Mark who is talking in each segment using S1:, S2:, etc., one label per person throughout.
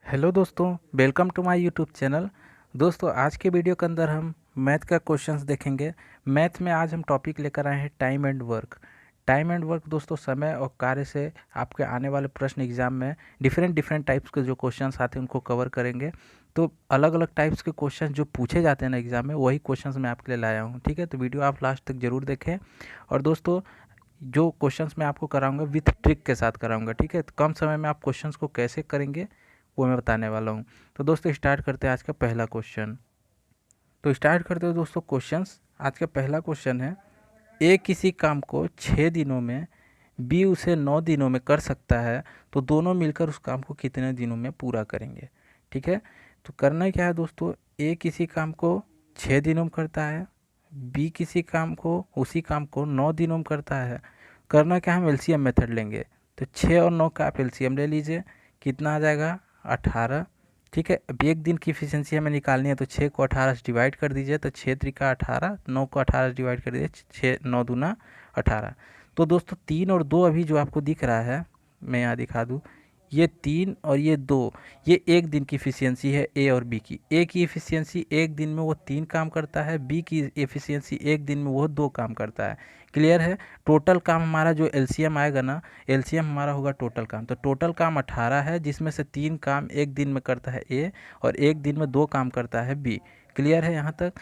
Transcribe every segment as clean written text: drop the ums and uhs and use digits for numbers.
S1: Hello दोस्तों, welcome to my YouTube channel. दोस्तों, आज के वीडियो के अंदर हम मैथ का क्वेश्चंस देखेंगे। मैथ में आज हम टॉपिक लेकर आए हैं time and work. Time and work दोस्तों, समय और कार्य से आपके आने वाले प्रश्न एग्जाम में डिफरेंट डिफरेंट टाइप्स के जो क्वेश्चंस आते हैं उनको कवर करेंगे। तो अलग अलग टाइप्स के क्वेश्चन जो पूछे जाते हैं ना एग्जाम में, वही क्वेश्चंस मैं आपके लिए लाया हूँ। ठीक है, तो वीडियो आप लास्ट तक जरूर देखें। और दोस्तों, जो क्वेश्चंस मैं आपको कराऊंगा विथ ट्रिक के साथ कराऊंगा। ठीक है, तो कम समय में आप क्वेश्चंस को कैसे करेंगे वो मैं बताने वाला हूँ। तो दोस्तों, स्टार्ट करते हैं आज का पहला क्वेश्चन। तो स्टार्ट करते हैं दोस्तों क्वेश्चंस। आज का पहला क्वेश्चन है, ए किसी काम को 6 दिनों में, बी उसे 9 दिनों में कर सकता है, तो दोनों मिलकर उस काम को कितने दिनों में पूरा करेंगे। ठीक है, तो करना क्या है दोस्तों, ए किसी काम को 6 दिनों में करता है, बी किसी काम को उसी काम को 9 दिनों में करता है। करना क्या, हम एलसीएम मेथड लेंगे। तो 6 और 9 का आप एलसीएम ले लीजिए, कितना आ जाएगा 18। ठीक है, अब एक दिन की इफिशियंसी हमें निकालनी है, तो 6 को 18 से डिवाइड कर दीजिए, तो 6 त्रिका 18, 9 को 18 से डिवाइड कर दीजिए, 6 9 दूना 18। तो दोस्तों 3 और 2 अभी जो आपको दिख रहा है, मैं यहाँ दिखा दूँ, ये 3 और ये 2, ये एक दिन की इफिशियंसी है ए और बी की। ए की इफिशियंसी एक दिन में वो 3 काम करता है, बी की इफिशियंसी एक दिन में वो 2 काम करता है। क्लियर है। टोटल काम हमारा जो एलसीएम आएगा ना, एलसीएम हमारा होगा टोटल काम। तो टोटल काम 18 है, जिसमें से 3 काम एक दिन में करता है ए और एक दिन में 2 काम करता है बी। क्लियर है यहाँ तक।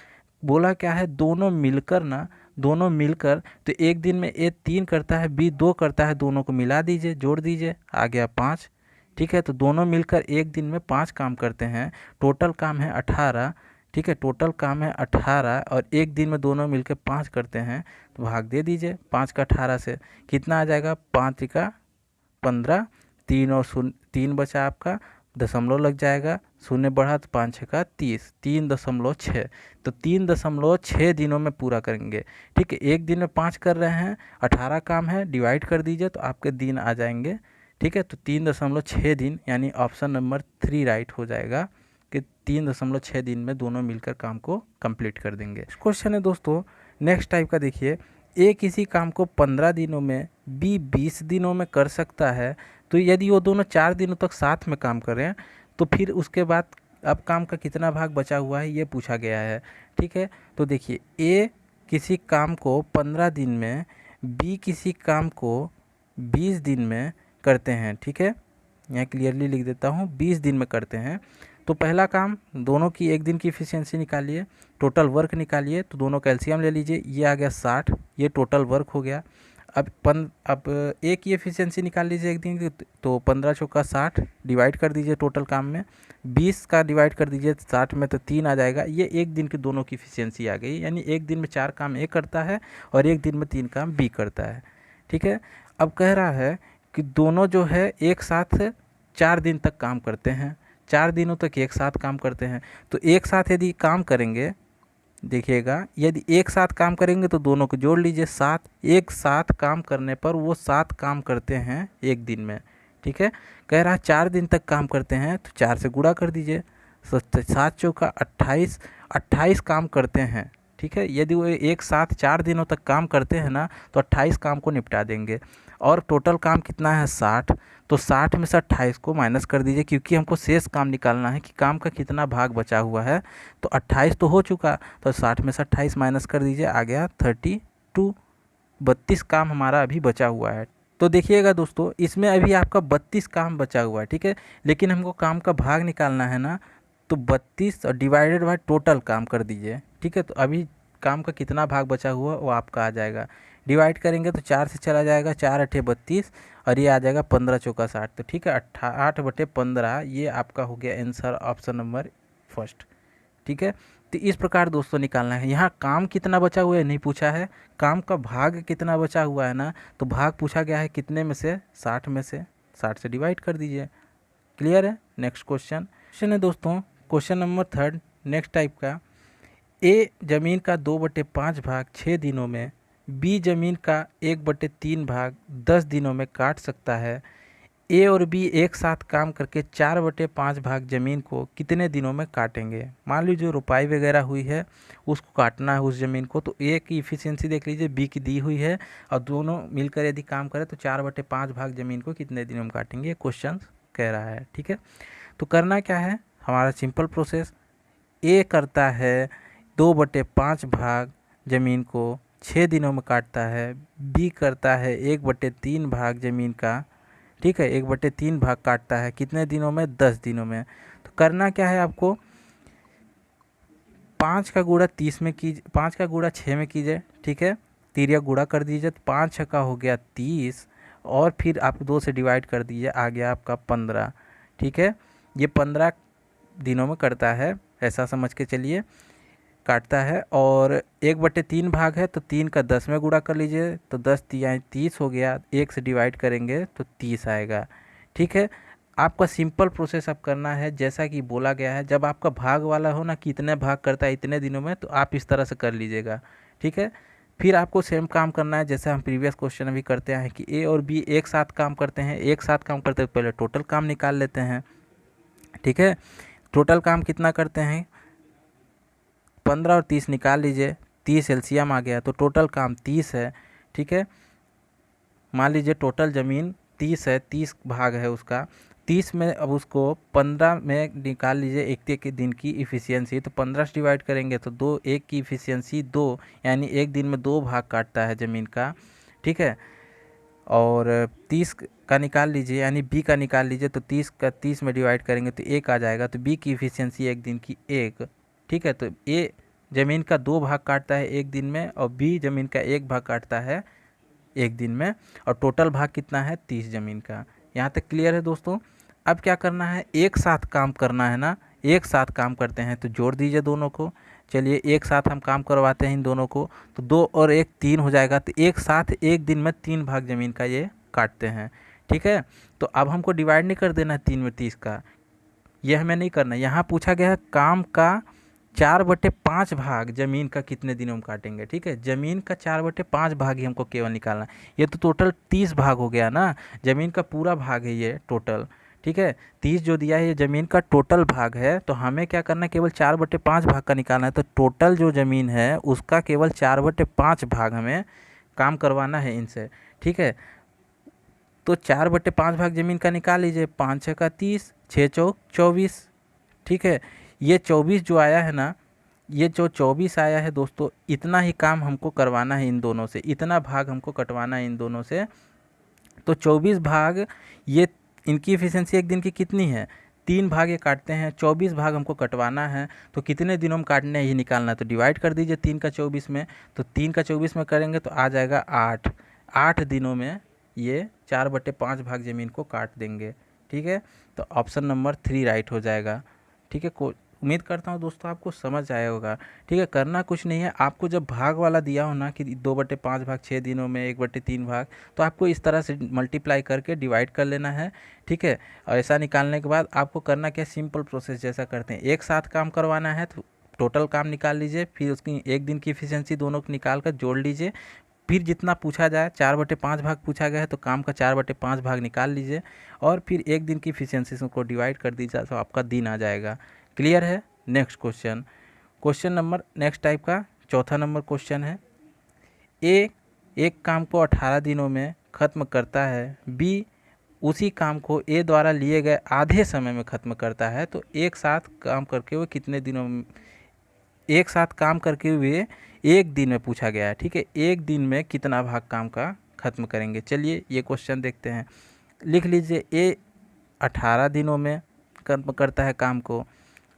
S1: बोला क्या है, दोनों मिलकर ना, दोनों मिलकर, तो एक दिन में ए 3 करता है, बी 2 करता है, दोनों को मिला दीजिए, जोड़ दीजिए, आ गया 5। ठीक है, तो दोनों मिलकर एक दिन में 5 काम करते हैं। टोटल काम है 18। ठीक है, टोटल काम है 18 और एक दिन में दोनों मिलकर 5 करते हैं। तो भाग दे दीजिए 5 का 18 से, कितना आ जाएगा, 5 का 15, 3 और 0 3 बचा आपका, दशमलव लग जाएगा, शून्य बढ़ा तो 5 का 30, 3.6। तो 3.6 दिनों में पूरा करेंगे। ठीक है, एक दिन में 5 कर रहे हैं, 18 काम है, डिवाइड कर दीजिए तो आपके दिन आ जाएंगे। ठीक है, तो 3.6 दिन, यानी ऑप्शन नंबर 3 राइट हो जाएगा कि 3.6 दिन में दोनों मिलकर काम को कंप्लीट कर देंगे। क्वेश्चन है दोस्तों नेक्स्ट टाइप का, देखिए, ए किसी काम को 15 दिनों में, बी 20 दिनों में कर सकता है। तो यदि वो दोनों 4 दिनों तक साथ में काम करें, तो फिर उसके बाद अब काम का कितना भाग बचा हुआ है ये पूछा गया है। ठीक है, तो देखिए, ए किसी काम को 15 दिन में, बी किसी काम को 20 दिन में करते हैं। ठीक है, यहाँ क्लियरली लिख देता हूँ, 20 दिन में करते हैं। तो पहला काम, दोनों की एक दिन की इफिशियंसी निकालिए, टोटल वर्क निकालिए, तो दोनों का एलसीएम ले लीजिए, ये आ गया 60, ये टोटल वर्क हो गया। अब एक की एफिशिएंसी निकाल लीजिए एक दिन की, तो 15 चौका 60, डिवाइड कर दीजिए टोटल काम में, 20 का डिवाइड कर दीजिए 60 में, तो 3 आ जाएगा। ये एक दिन की दोनों की इफिशियंसी आ गई, यानी एक दिन में 4 काम ए करता है और एक दिन में 3 काम बी करता है। ठीक है, अब कह रहा है कि दोनों जो है एक साथ 4 दिन तक काम करते हैं, 4 दिनों तक एक साथ काम करते हैं। तो एक साथ यदि काम करेंगे, देखिएगा, यदि एक साथ काम करेंगे तो दोनों को जोड़ लीजिए, 7। एक साथ काम करने पर वो 7 काम करते हैं एक दिन में। ठीक है, कह रहा है 4 दिन तक काम करते हैं, तो 4 से गुणा कर दीजिए, 7 चौका 28, 28 काम करते हैं। ठीक है, यदि वो एक साथ 4 दिनों तक काम करते हैं ना, तो 28 काम को निपटा देंगे। और टोटल काम कितना है 60, तो 60 में से 28 को माइनस कर दीजिए, क्योंकि हमको शेष काम निकालना है कि काम का कितना भाग बचा हुआ है। तो 28 तो हो चुका, तो 60 में से 28 माइनस कर दीजिए, आ गया 32। 32 काम हमारा अभी बचा हुआ है। तो देखिएगा दोस्तों, इसमें अभी आपका 32 काम बचा हुआ है। ठीक है, लेकिन हमको काम का भाग निकालना है ना, तो 32 और डिवाइडेड बाय टोटल काम कर दीजिए। ठीक है, तो अभी काम का कितना भाग बचा हुआ वो आपका आ जाएगा। डिवाइड करेंगे तो 4 से चला जाएगा, 4 अठे 32 और ये आ जाएगा 15 चौका 60। तो ठीक है, 8/15 ये आपका हो गया आंसर, ऑप्शन नंबर फर्स्ट। ठीक है, तो इस प्रकार दोस्तों निकालना है। यहाँ काम कितना बचा हुआ है नहीं पूछा है, काम का भाग कितना बचा हुआ है ना, तो भाग पूछा गया है कितने में से, 60 में से, 60 से डिवाइड कर दीजिए। क्लियर है। नेक्स्ट क्वेश्चन है दोस्तों, क्वेश्चन नंबर 3 नेक्स्ट टाइप का, ए जमीन का 2/5 भाग 6 दिनों में, बी जमीन का 1/3 भाग 10 दिनों में काट सकता है। ए और बी एक साथ काम करके 4/5 भाग ज़मीन को कितने दिनों में काटेंगे। मान लीजिए जो रुपाई वगैरह हुई है उसको काटना है उस ज़मीन को, तो ए की इफिशियंसी देख लीजिए, बी की दी हुई है, और दोनों मिलकर यदि काम करें तो 4/5 भाग ज़मीन को कितने दिनों में काटेंगे, ये क्वेश्चन कह रहा है। ठीक है, तो करना क्या है, हमारा सिंपल प्रोसेस, ए करता है 2/5 भाग ज़मीन को 6 दिनों में काटता है, बी करता है 1/3 भाग ज़मीन का, ठीक है, 1/3 भाग काटता है कितने दिनों में, 10 दिनों में। तो करना क्या है आपको, 5 का गुणा 30 में कीजिए, 5 का गुणा 6 में कीजिए, ठीक है, तिर्यक गुणा कर दीजिए, तो 5 का हो गया 30, और फिर आप 2 से डिवाइड कर दीजिए, आ गया आपका 15, ठीक है। ये 15 दिनों में करता है, ऐसा समझ के चलिए, काटता है। और 1/3 भाग है तो 3 का 10 में गुणा कर लीजिए, तो 10 तियाई 30 हो गया, 1 से डिवाइड करेंगे तो 30 आएगा, ठीक है। आपका सिंपल प्रोसेस अब करना है जैसा कि बोला गया है, जब आपका भाग वाला हो ना कि इतने भाग करता है इतने दिनों में, तो आप इस तरह से कर लीजिएगा, ठीक है। फिर आपको सेम काम करना है जैसे हम प्रीवियस क्वेश्चन अभी करते हैं कि ए और बी एक साथ काम करते हैं, एक साथ काम करते हैं, पहले टोटल काम निकाल लेते हैं, ठीक है। टोटल काम कितना करते हैं, 15 और 30 निकाल लीजिए, 30 एलसीएम आ गया, तो टोटल काम 30 है, ठीक है। मान लीजिए टोटल ज़मीन 30 है, 30 भाग है उसका, 30 में अब उसको 15 में निकाल लीजिए एक के दिन की इफ़िशियंसी, तो 15 से डिवाइड करेंगे तो 2, 1 की इफ़िशियंसी 2, यानी एक दिन में 2 भाग काटता है ज़मीन का, ठीक है। और 30 का निकाल लीजिए, यानी बी का निकाल लीजिए, तो 30 का 30 में डिवाइड करेंगे तो 1 आ जाएगा, तो बी की इफ़िशियंसी एक दिन की 1, ठीक है। तो ए ज़मीन का 2 भाग काटता है एक दिन में, और बी ज़मीन का 1 भाग काटता है एक दिन में, और टोटल भाग कितना है, 30 ज़मीन का। यहाँ तक क्लियर है दोस्तों। अब क्या करना है, एक साथ काम करना है ना, एक साथ काम करते हैं, तो जोड़ दीजिए दोनों को। चलिए एक साथ हम काम करवाते हैं इन दोनों को, तो 2 और 1 3 हो जाएगा, तो एक साथ एक दिन में 3 भाग ज़मीन का ये काटते हैं, ठीक है। तो अब हमको डिवाइड नहीं कर देना है 3 में 30 का, ये हमें नहीं करना। यहाँ पूछा गया है काम का 4/5 भाग ज़मीन का कितने दिनों में काटेंगे, ठीक है। ज़मीन का 4/5 भाग ही हमको केवल निकालना है। ये तो टोटल 30 भाग हो गया ना, ज़मीन का पूरा भाग है ये टोटल, ठीक है। 30 जो दिया है ये ज़मीन का टोटल भाग है, तो हमें क्या करना है, केवल 4/5 भाग का निकालना है। तो टोटल जो ज़मीन है उसका केवल 4/5 भाग हमें काम करवाना है इनसे, ठीक है। तो 4/5 भाग ज़मीन का निकाल लीजिए, 5 6 का 30, 6 चौक 24, ठीक है। ये 24 जो आया है ना, ये जो 24 आया है दोस्तों, इतना ही काम हमको करवाना है इन दोनों से, इतना भाग हमको कटवाना है इन दोनों से। तो 24 भाग, ये इनकी इफिशियंसी एक दिन की कितनी है, 3 भाग ये काटते हैं, 24 भाग हमको कटवाना है, तो कितने दिनों में काटने ये निकालना है। तो डिवाइड कर दीजिए 3 का 24 में, तो 3 का 24 में करेंगे तो आ जाएगा 8, 8 दिनों में ये 4/5 भाग ज़मीन को काट देंगे, ठीक है। तो ऑप्शन नंबर 3 राइट हो जाएगा, ठीक है। उम्मीद करता हूँ दोस्तों आपको समझ आया होगा, ठीक है। करना कुछ नहीं है, आपको जब भाग वाला दिया हो ना कि 2/5 भाग 6 दिनों में, 1/3 भाग, तो आपको इस तरह से मल्टीप्लाई करके डिवाइड कर लेना है, ठीक है। और ऐसा निकालने के बाद आपको करना क्या, सिंपल प्रोसेस जैसा करते हैं, एक साथ काम करवाना है तो टोटल काम निकाल लीजिए, फिर उसकी एक दिन की इफिशियंसी दोनों को निकाल कर जोड़ लीजिए, फिर जितना पूछा जाए 4/5 भाग पूछा गया है तो काम का 4/5 भाग निकाल लीजिए, और फिर एक दिन की इफिशियंसी को डिवाइड कर दीजिए, तो आपका दिन आ जाएगा। क्लियर है। Next question, question number next type का चौथा नंबर क्वेश्चन है, ए एक काम को 18 दिनों में ख़त्म करता है, बी उसी काम को ए द्वारा लिए गए आधे समय में ख़त्म करता है, तो एक साथ काम करके वो कितने दिनों में, एक साथ काम करके हुए एक दिन में पूछा गया है, ठीक है। एक दिन में कितना भाग काम का ख़त्म करेंगे, चलिए ये क्वेश्चन देखते हैं। लिख लीजिए, ए 18 दिनों में ख़त्म करता है काम को,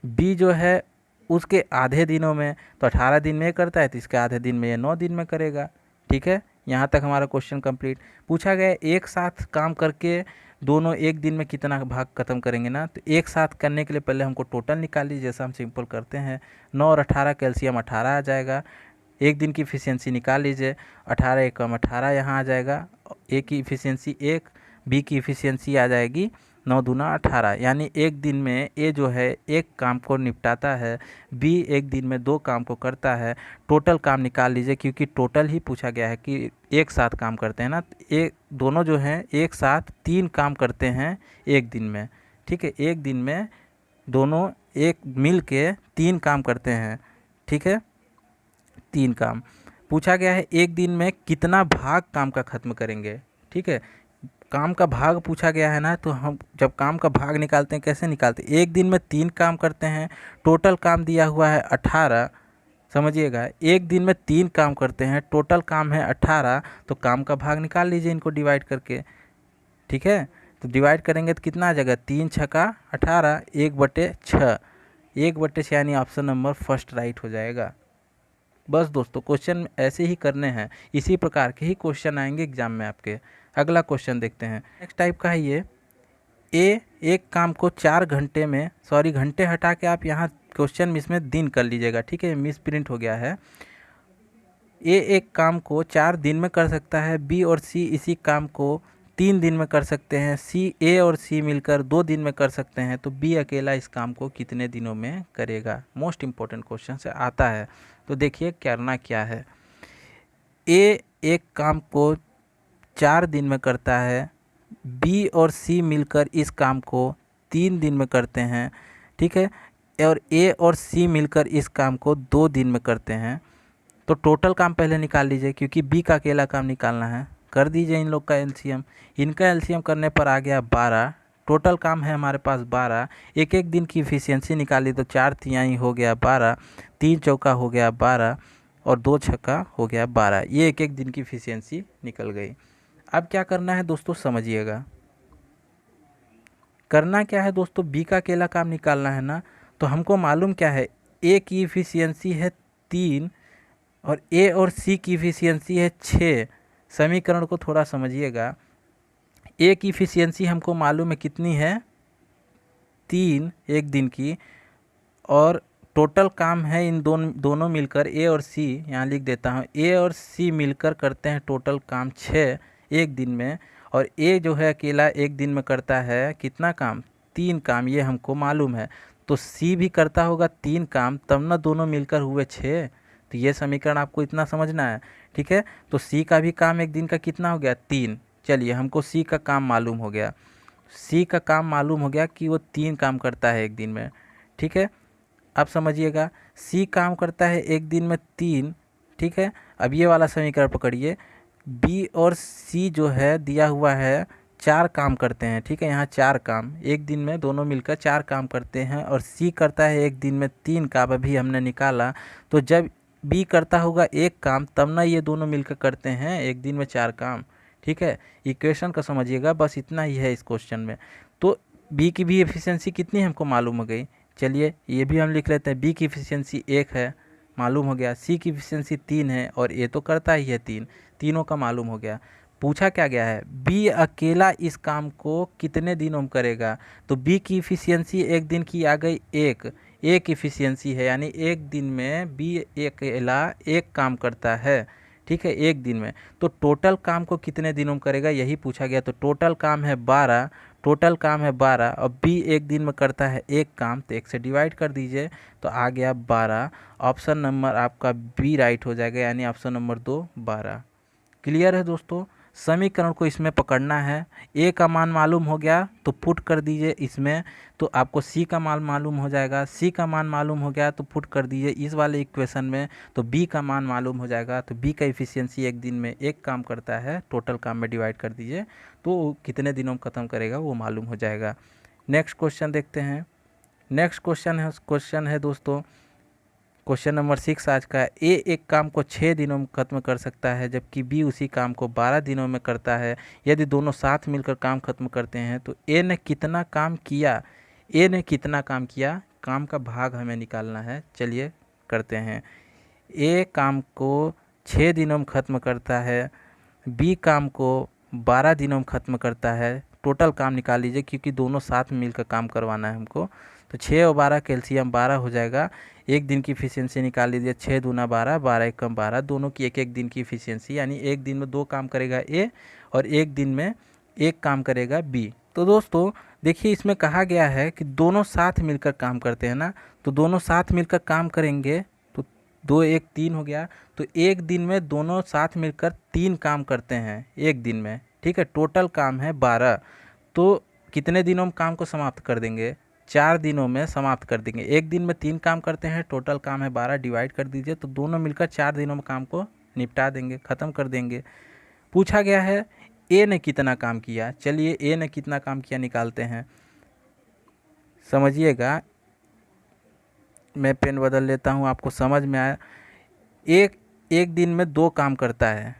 S1: बी जो है उसके आधे दिनों में, तो 18 दिन में करता है तो इसके आधे दिन में ये 9 दिन में करेगा, ठीक है। यहाँ तक हमारा क्वेश्चन कंप्लीट। पूछा गया एक साथ काम करके दोनों एक दिन में कितना भाग खत्म करेंगे ना, तो एक साथ करने के लिए पहले हमको टोटल निकाल लीजिए, जैसा हम सिंपल करते हैं, 9 और 18 कैल्शियम 18 आ जाएगा, एक दिन की इफिशियंसी निकाल लीजिए, 18 एकम 18 यहाँ आ जाएगा, ए की इफिशियंसी 1, बी की इफिशियंसी आ जाएगी 9 दूना 18, यानी एक दिन में ए जो है एक काम को निपटाता है, बी एक दिन में 2 काम को करता है। टोटल काम निकाल लीजिए, क्योंकि टोटल ही पूछा गया है कि एक साथ काम करते हैं ना, एक दोनों जो हैं एक साथ 3 काम करते हैं एक दिन में, ठीक है। एक दिन में दोनों एक मिल के 3 काम करते हैं, ठीक है, 3 काम। पूछा गया है एक दिन में कितना भाग काम का ख़त्म करेंगे, ठीक है। काम का भाग पूछा गया है ना, तो हम जब काम का भाग निकालते हैं कैसे निकालते हैं, एक दिन में 3 काम करते हैं, टोटल काम दिया हुआ है 18, समझिएगा, एक दिन में 3 काम करते हैं, टोटल काम है 18, तो काम का भाग निकाल लीजिए इनको डिवाइड करके। ठीक है, तो डिवाइड करेंगे तो कितना आ जाएगा, 3 छक्का 18, 1/6, 1/6 यानी ऑप्शन नंबर फर्स्ट राइट हो जाएगा। बस दोस्तों क्वेश्चन ऐसे ही करने हैं, इसी प्रकार के ही क्वेश्चन आएंगे एग्जाम में आपके। अगला क्वेश्चन देखते हैं, नेक्स्ट टाइप का है ये। ए एक काम को 4 घंटे में, सॉरी घंटे हटा के आप यहाँ क्वेश्चन में इसमें दिन कर लीजिएगा, ठीक है, मिस प्रिंट हो गया है। ए एक काम को 4 दिन में कर सकता है, बी और सी इसी काम को 3 दिन में कर सकते हैं, सी ए और सी मिलकर 2 दिन में कर सकते हैं, तो बी अकेला इस काम को कितने दिनों में करेगा। मोस्ट इम्पोर्टेंट क्वेश्चन से आता है, तो देखिए करना क्या है। ए एक काम को 4 दिन में करता है, बी और सी मिलकर इस काम को 3 दिन में करते हैं, ठीक है, और ए और सी मिलकर इस काम को 2 दिन में करते हैं। तो टोटल काम पहले निकाल लीजिए, क्योंकि बी का अकेला काम निकालना है। कर दीजिए इन लोग का एलसीएम, इनका एलसीएम करने पर आ गया 12, टोटल काम है हमारे पास 12, एक एक दिन की इफिशियंसी निकाली तो 4 तिहाई हो गया 12, 3 चौका हो गया 12 और 2 छक्का हो गया 12, ये एक एक दिन की इफिशियंसी निकल गई। अब क्या करना है दोस्तों समझिएगा, करना क्या है दोस्तों, बी का अकेला काम निकालना है ना, तो हमको मालूम क्या है, ए की इफिशियंसी है 3 और ए और सी की इफिशियंसी है 6। समीकरण को थोड़ा समझिएगा, ए की इफिशियंसी हमको मालूम है कितनी है, 3 एक दिन की, और टोटल काम है इन दोनों मिलकर ए और सी, यहाँ लिख देता हूँ, ए और सी मिलकर करते हैं टोटल काम 6 एक दिन में, और ए जो है अकेला एक दिन में करता है कितना काम, 3 काम, ये हमको मालूम है। तो सी भी करता होगा 3 काम, तब ना दोनों मिलकर हुए 6। तो ये समीकरण आपको इतना समझना है, ठीक है। तो सी का भी काम एक दिन का कितना हो गया, 3। चलिए हमको सी का काम मालूम हो गया, सी का काम मालूम हो गया कि वो 3 काम करता है एक दिन में, ठीक है। अब समझिएगा, सी काम करता है एक दिन में 3, ठीक है। अब ये वाला समीकरण पकड़िए, बी और सी जो है दिया हुआ है 4 काम करते हैं, ठीक है, यहाँ 4 काम एक दिन में दोनों मिलकर 4 काम करते हैं, और सी करता है एक दिन में 3 काम, अभी हमने निकाला। तो जब बी करता होगा 1 काम, तब ना ये दोनों मिलकर करते हैं एक दिन में 4 काम, ठीक है। इक्वेशन का समझिएगा, बस इतना ही है इस क्वेश्चन में। तो बी की भी एफिशिएंसी कितनी हमको मालूम हो गई, चलिए ये भी हम लिख लेते हैं, बी की एफिशिएंसी 1 है, मालूम हो गया, सी की एफिशिएंसी 3 है, और ए तो करता ही है 3, तीनों का मालूम हो गया। पूछा क्या गया है, बी अकेला इस काम को कितने दिनों में करेगा, तो बी की इफिशियंसी एक दिन की आ गई 1, एक इफिशियंसी है, यानी एक दिन में बी अकेला 1 काम करता है, ठीक है, एक दिन में। तो टोटल काम को कितने दिनों में करेगा यही पूछा गया, तो टोटल काम है 12, टोटल काम है 12, और बी एक दिन में करता है 1 काम, तो 1 से डिवाइड कर दीजिए तो आ गया 12। ऑप्शन नंबर आपका बी राइट हो जाएगा, यानी ऑप्शन नंबर 2 12। क्लियर है दोस्तों, समीकरण को इसमें पकड़ना है। ए का मान मालूम हो गया तो पुट कर दीजिए इसमें, तो आपको सी का मान मालूम हो जाएगा, सी का मान मालूम हो गया तो पुट कर दीजिए इस वाले इक्वेशन में, तो बी का मान मालूम हो जाएगा, तो बी का इफिशियंसी एक दिन में 1 काम करता है, टोटल काम में डिवाइड कर दीजिए तो कितने दिनों में ख़त्म करेगा वो मालूम हो जाएगा। नेक्स्ट क्वेश्चन देखते हैं। नेक्स्ट क्वेश्चन है दोस्तों, क्वेश्चन नंबर 6 आज का। ए एक काम को 6 दिनों में खत्म कर सकता है, जबकि बी उसी काम को 12 दिनों में करता है। यदि दोनों साथ मिलकर काम खत्म करते हैं तो ए ने कितना काम किया, ए ने कितना काम किया, काम का भाग हमें निकालना है। चलिए करते हैं। ए काम को 6 दिनों में ख़त्म करता है, बी काम को 12 दिनों में ख़त्म करता है। टोटल काम निकाल लीजिए, क्योंकि दोनों साथ में मिलकर काम करवाना है हमको। तो 6 और 12 कैल्शियम 12 हो जाएगा। एक दिन की इफिशियंसी निकाल लीजिए, 6 दूना 12, 12 एक कम 12, दोनों की एक एक दिन की इफिशियंसी, यानी एक दिन में 2 काम करेगा ए और एक दिन में 1 काम करेगा बी। तो दोस्तों देखिए, इसमें कहा गया है कि दोनों साथ मिलकर काम करते हैं ना, तो दोनों साथ मिलकर काम करेंगे तो 2 1 3 हो गया। तो एक दिन में दोनों साथ मिलकर 3 काम करते हैं एक दिन में, ठीक है। टोटल काम है 12, तो कितने दिनों में काम को समाप्त कर देंगे, 4 दिनों में समाप्त कर देंगे। एक दिन में 3 काम करते हैं, टोटल काम है 12, डिवाइड कर दीजिए तो दोनों मिलकर 4 दिनों में काम को निपटा देंगे, ख़त्म कर देंगे। पूछा गया है ए ने कितना काम किया। चलिए ए ने कितना काम किया निकालते हैं, समझिएगा। मैं पेन बदल लेता हूँ, आपको समझ में आया। एक एक दिन में 2 काम करता है।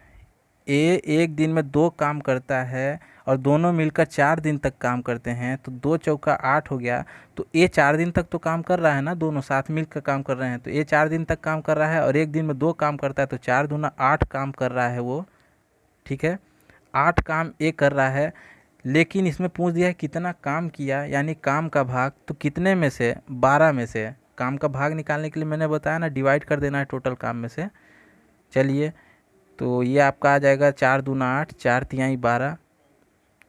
S1: ए एक दिन में 2 काम करता है और दोनों मिलकर 4 दिन तक काम करते हैं, तो 2 चौका 8 हो गया। तो ए 4 दिन तक तो काम कर रहा है ना, दोनों साथ मिलकर काम कर रहे हैं, तो ए 4 दिन तक काम कर रहा है और एक दिन में 2 काम करता है, तो 4 दूना 8 काम कर रहा है वो। ठीक है, 8 काम ए कर रहा है। लेकिन इसमें पूछ दिया है कितना काम किया, यानी काम का भाग, तो कितने में से, 12 में से। काम का भाग निकालने के लिए मैंने बताया ना, डिवाइड कर देना है टोटल काम में से। चलिए, तो ये आपका आ जाएगा 4 दूना 8, 4 तिहाई 12।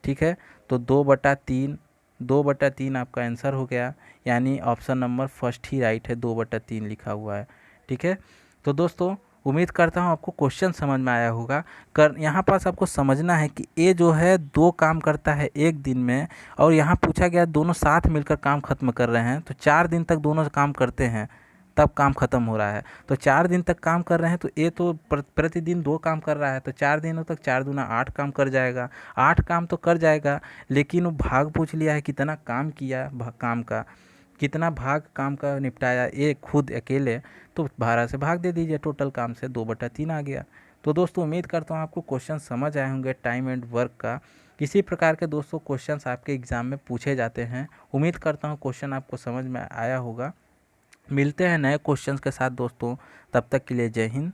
S1: ठीक है, तो 2/3, 2/3 आपका आंसर हो गया, यानी ऑप्शन नंबर फर्स्ट ही राइट है, 2/3 लिखा हुआ है। ठीक है, तो दोस्तों उम्मीद करता हूँ आपको क्वेश्चन समझ में आया होगा। यहाँ पास आपको समझना है कि ए जो है 2 काम करता है एक दिन में, और यहाँ पूछा गया दोनों साथ मिलकर काम खत्म कर रहे हैं, तो 4 दिन तक दोनों काम करते हैं तब काम खत्म हो रहा है। तो 4 दिन तक काम कर रहे हैं, तो ए तो प्रतिदिन 2 काम कर रहा है, तो 4 दिनों तक 4 दूना 8 काम कर जाएगा। 8 काम तो कर जाएगा, लेकिन वो भाग पूछ लिया है कितना काम किया, काम का कितना भाग काम का निपटाया ए खुद अकेले, तो 12 से भाग दे दीजिए टोटल काम से, 2/3 आ गया। तो दोस्तों उम्मीद करता हूँ आपको क्वेश्चन समझ आए होंगे टाइम एंड वर्क का। किसी प्रकार के दोस्तों क्वेश्चंस आपके एग्ज़ाम में पूछे जाते हैं। उम्मीद करता हूँ क्वेश्चन आपको समझ में आया होगा। मिलते हैं नए क्वेश्चंस के साथ दोस्तों, तब तक के लिए जय हिंद,